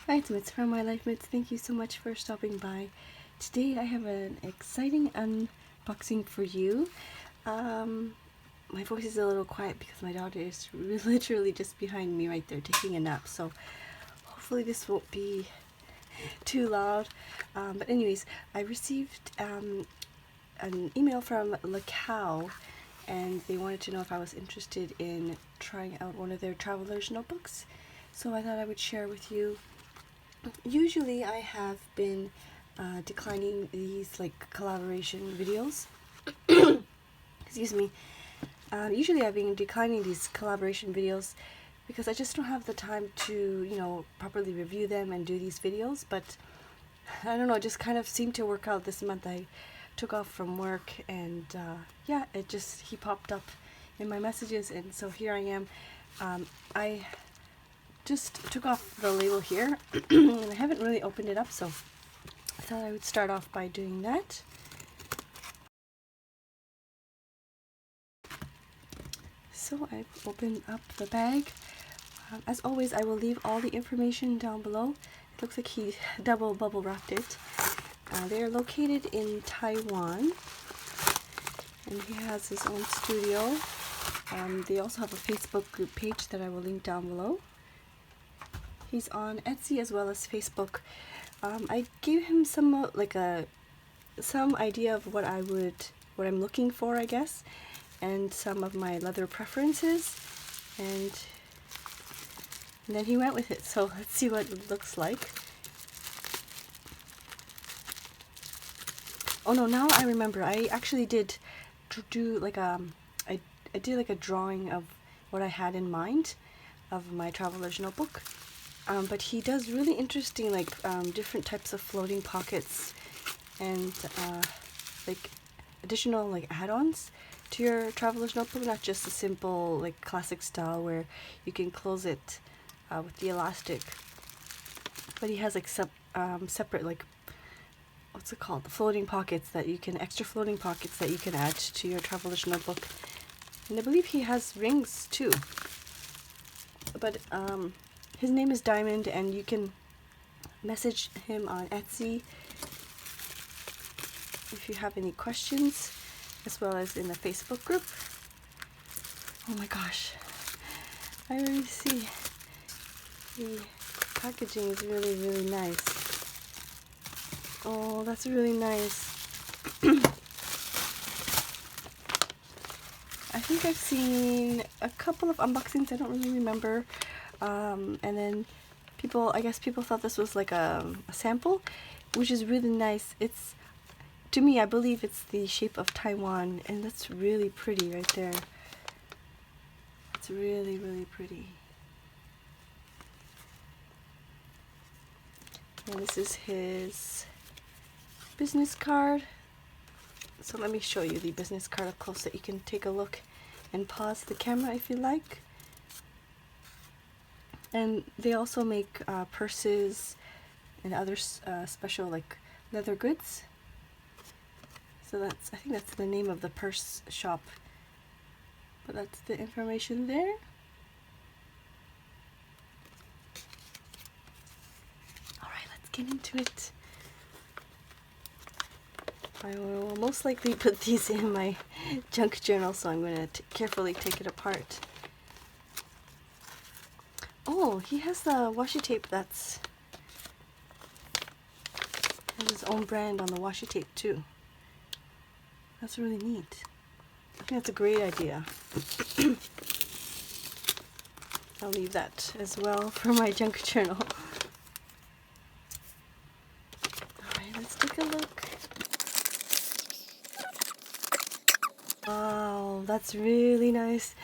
Hi, it's Mitz from My Life Mitz. Thank you so much for stopping by. Today I have an exciting unboxing for you. My voice is a little quiet because my daughter is literally just behind me right there taking a nap, so hopefully this won't be too loud. But anyways, I received an email from LeCow, and they wanted to know if I was interested in trying out one of their traveler's notebooks. So I thought I would share with you. Usually I have been declining these like collaboration videos. Excuse me. Usually I've been declining these collaboration videos because I just don't have the time to, properly review them and do these videos. But I don't know, it just kind of seemed to work out this month. I took off from work and yeah, he popped up in my messages, and so here I am. I just took off the label here and I haven't really opened it up, so I thought I would start off by doing that. So I've opened up the bag. As always, I will leave all the information down below. It looks like he double bubble wrapped it. They are located in Taiwan, and he has his own studio. They also have a Facebook group page that I will link down below. He's on Etsy as well as Facebook. I gave him some idea of what I'm looking for, I guess, and some of my leather preferences, and then he went with it. So let's see what it looks like. Oh no, now I remember. I actually did do like I did like a drawing of what I had in mind of my traveler's notebook. But he does really interesting different types of floating pockets and like additional like add-ons to your traveler's notebook, not just a simple like classic style where you can close it with the elastic, but he has like separate, like, what's it called, the floating pockets that you can, extra floating pockets that you can add to your traveler's notebook. And I believe he has rings too, but his name is Diamond, and you can message him on Etsy if you have any questions, as well as in the Facebook group. Oh my gosh, I already see the packaging is really, really nice. Oh, that's really nice. I think I've seen a couple of unboxings, I don't really remember. And then I guess people thought this was like a sample, which is really nice. It's, to me, I believe it's the shape of Taiwan, and that's really pretty right there. It's really, really pretty. And this is his business card. So let me show you the business card up close so that you can take a look and pause the camera if you like. And they also make purses and other special like leather goods. So I think that's the name of the purse shop. But that's the information there. Alright, let's get into it. I will most likely put these in my junk journal, so I'm going to carefully take it apart. Oh, he has the washi tape that's has his own brand on the washi tape too. That's really neat. I think that's a great idea. I'll leave that as well for my junk journal. Alright, let's take a look. Wow, that's really nice.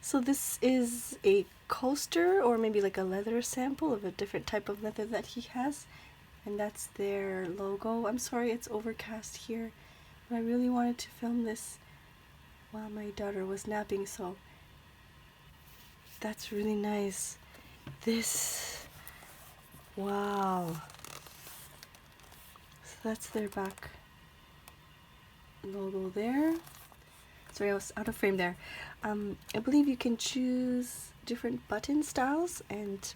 So this is a coaster, or maybe like a leather sample of a different type of leather that he has, and that's their logo. I'm sorry it's overcast here, but I really wanted to film this while my daughter was napping, so that's really nice. Wow. So that's their back logo there. Sorry, I was out of frame there. I believe you can choose different button styles, and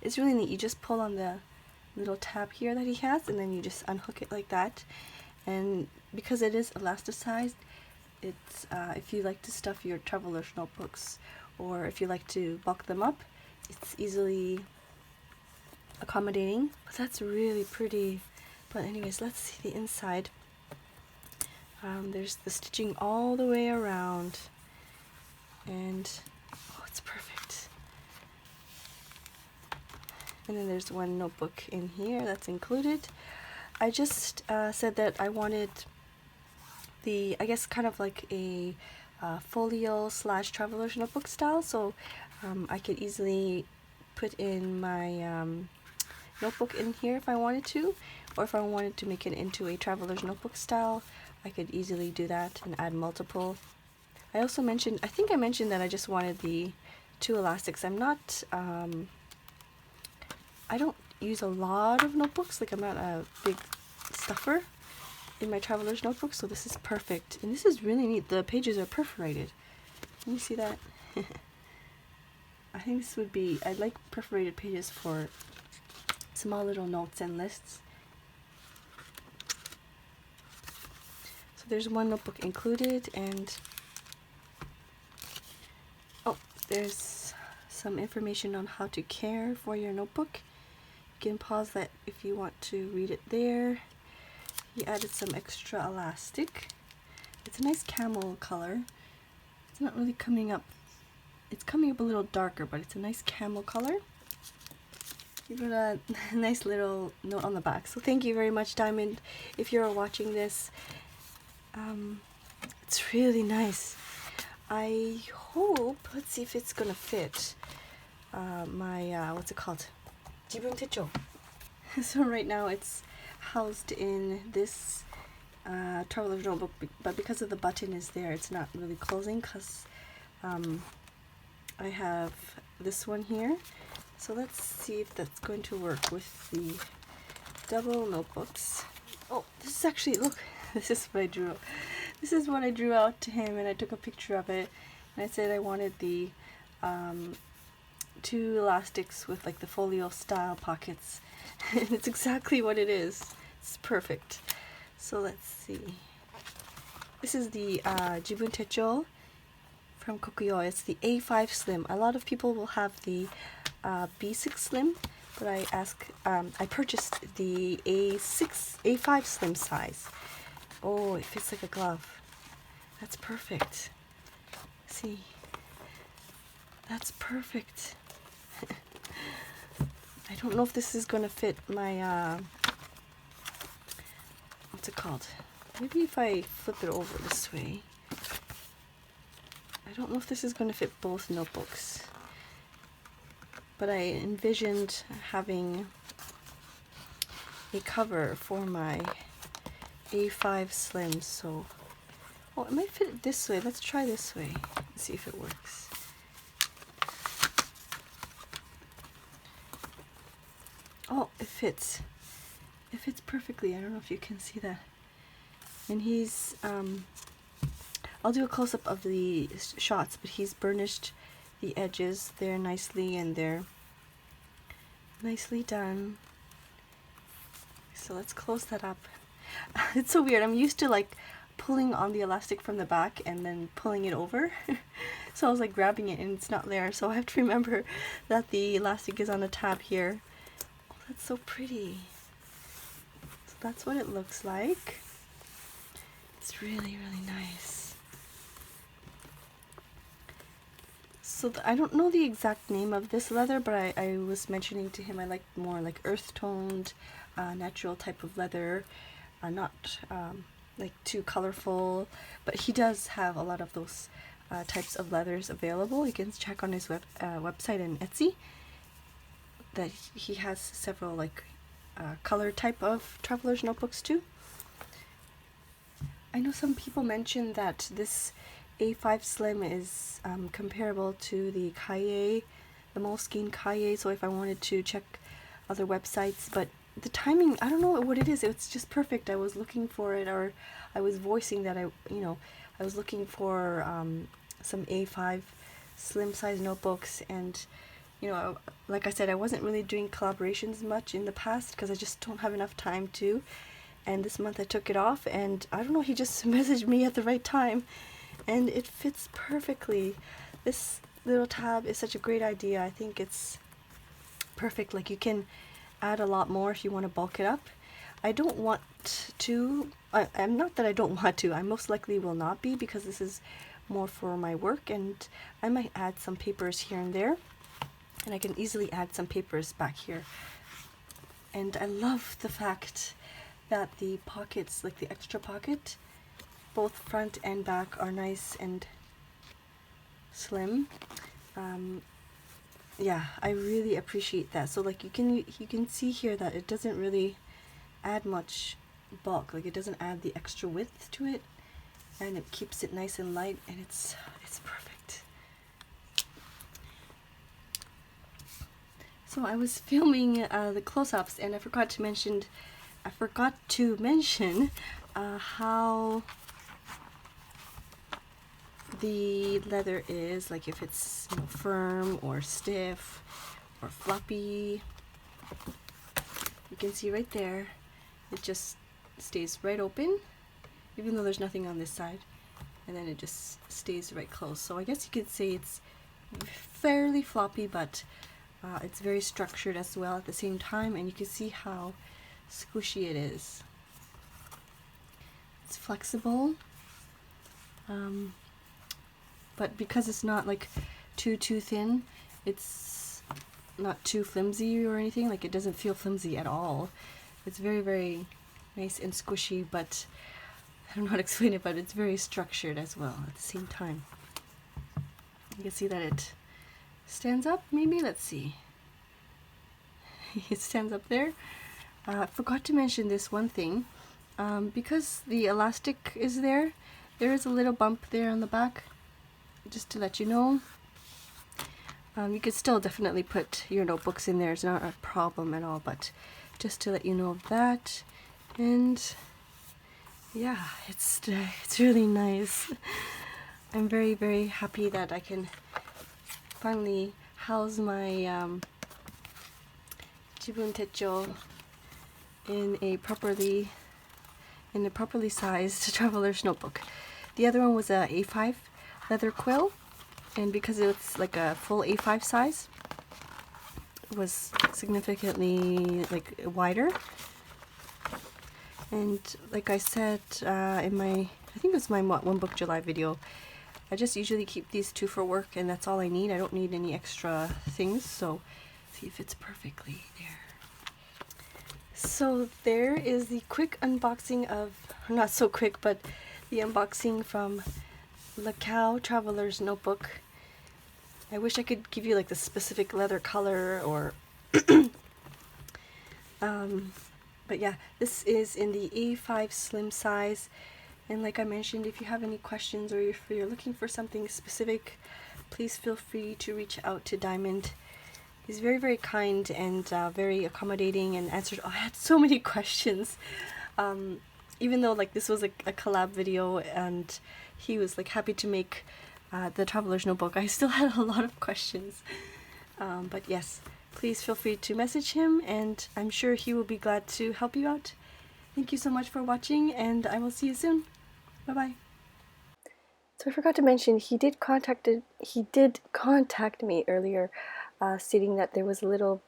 it's really neat. You just pull on the little tab here that he has, and then you just unhook it like that. And because it is elasticized, it's if you like to stuff your traveler's notebooks, or if you like to bulk them up, it's easily accommodating. But that's really pretty. But anyways, let's see the inside. There's the stitching all the way around, and oh, it's perfect. And then there's one notebook in here that's included. I just said that I wanted the, I guess, kind of like a folio / traveler's notebook style, so I could easily put in my notebook in here if I wanted to, or if I wanted to make it into a traveler's notebook style, I could easily do that and add multiple. I also mentioned, I think I mentioned that I just wanted the 2 elastics. I'm not, I don't use a lot of notebooks, like I'm not a big stuffer in my traveler's notebook, so this is perfect. And this is really neat. The pages are perforated. Can you see that? I think this would be, I like perforated pages for small little notes and lists. So there's one notebook included, and oh, there's some information on how to care for your notebook. You can pause that if you want to read it there. He added some extra elastic. It's a nice camel color. It's not really coming up. It's coming up a little darker, but it's a nice camel color. He wrote a nice little note on the back. So thank you very much, Diamond, if you're watching this. It's really nice. I hope, let's see if it's gonna fit my, what's it called? Jibun Techo. So right now it's housed in this traveler's notebook, but because of the button is there, it's not really closing, because I have this one here. So let's see if that's going to work with the double notebooks. Oh, this is actually, look, this is what I drew. This is what I drew out to him, and I took a picture of it, and I said I wanted the 2 elastics with like the folio style pockets. And it's exactly what it is. It's perfect. So let's see. This is the Jibun Techo from Kokuyo. It's the A5 Slim. A lot of people will have the B6 Slim, but I purchased the A5 Slim size. Oh, it fits like a glove. That's perfect. See, that's perfect. I don't know if this is going to fit my, what's it called? Maybe if I flip it over this way. I don't know if this is going to fit both notebooks. But I envisioned having a cover for my A5 Slim, so... Oh, it might fit this way. Let's try this way and see if it works. Oh, it fits. It fits perfectly. I don't know if you can see that. And he's, I'll do a close-up of the shots, but he's burnished the edges there nicely, and they're nicely done. So let's close that up. It's so weird. I'm used to like pulling on the elastic from the back and then pulling it over. So I was like grabbing it and it's not there. So I have to remember that the elastic is on a tab here. Oh, that's so pretty. So that's what it looks like. It's really, really nice. So I don't know the exact name of this leather, but I was mentioning to him I like more like earth-toned, natural type of leather, not like too colorful, but he does have a lot of those types of leathers available. You can check on his website and Etsy that he has several like color type of traveler's notebooks too. I know some people mentioned that this A5 Slim is comparable to the Kaye, the Moleskine Kaye, so if I wanted to check other websites, but the timing, I don't know what it is, it's just perfect. I was looking for it, or I was voicing that I was looking for some A5 slim size notebooks, and you know, like I said, I wasn't really doing collaborations much in the past because I just don't have enough time to. And this month I took it off, and I don't know, he just messaged me at the right time, and it fits perfectly. This little tab is such a great idea. I think it's perfect. Like, you can add a lot more if you want to bulk it up. I don't want to, I'm not that I don't want to, I most likely will not be, because this is more for my work, and I might add some papers here and there, and I can easily add some papers back here. And I love the fact that the pockets, like the extra pocket, both front and back, are nice and slim. Yeah, I really appreciate that. So like you can see here that it doesn't really add much bulk, like it doesn't add the extra width to it, and it keeps it nice and light, and it's perfect. So I was filming the close-ups, and I forgot to mention how the leather is, like if it's, you know, firm or stiff or floppy. You can see right there, it just stays right open, even though there's nothing on this side, and then it just stays right closed. So I guess you could say it's fairly floppy, but it's very structured as well at the same time, and you can see how squishy it is. It's flexible, but because it's not like too thin, it's not too flimsy or anything. Like, it doesn't feel flimsy at all. It's very, very nice and squishy, but I don't know how to explain it, but it's very structured as well at the same time. You can see that it stands up, maybe? Let's see. It stands up there. I forgot to mention this one thing. Because the elastic is there, there is a little bump there on the back, just to let you know. You could still definitely put your notebooks in there, it's not a problem at all, but just to let you know of that. And yeah, it's really nice. I'm very, very happy that I can finally house my Jibun Techo in a properly sized traveler's notebook. The other one was a A5 leather quill, and because it's like a full A5 size, it was significantly like wider. And like I said in my, I think it was my One Book July video, I just usually keep these two for work, and that's all I need. I don't need any extra things, so see if it's perfectly there. So there is the quick unboxing of, not so quick, but the unboxing from LeCow Traveler's Notebook. I wish I could give you like the specific leather color or but yeah, this is in the A5 slim size, and like I mentioned, if you have any questions or if you're looking for something specific, please feel free to reach out to Diamond. He's very, very kind and very accommodating, and answered, oh, I had so many questions. Even though like this was a collab video and he was like happy to make the Traveler's Notebook, I still had a lot of questions. But yes, please feel free to message him, and I'm sure he will be glad to help you out. Thank you so much for watching, and I will see you soon. Bye-bye. So I forgot to mention, he did contact me earlier, stating that there was a little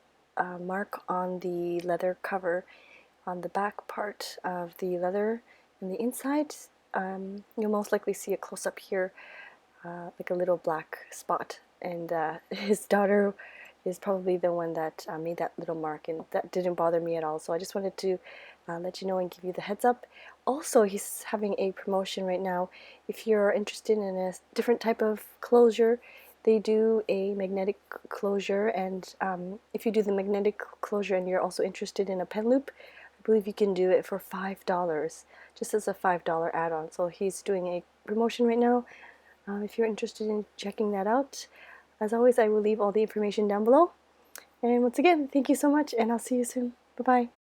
mark on the leather cover, on the back part of the leather in the inside. You'll most likely see a close-up here, like a little black spot, and his daughter is probably the one that made that little mark, and that didn't bother me at all. So I just wanted to let you know and give you the heads up. Also, he's having a promotion right now. If you're interested in a different type of closure, they do a magnetic closure, and if you do the magnetic closure and you're also interested in a pen loop, I believe you can do it for $5, just as a $5 add-on. So he's doing a promotion right now. If you're interested in checking that out, as always, I will leave all the information down below. And once again, thank you so much, and I'll see you soon. Bye-bye.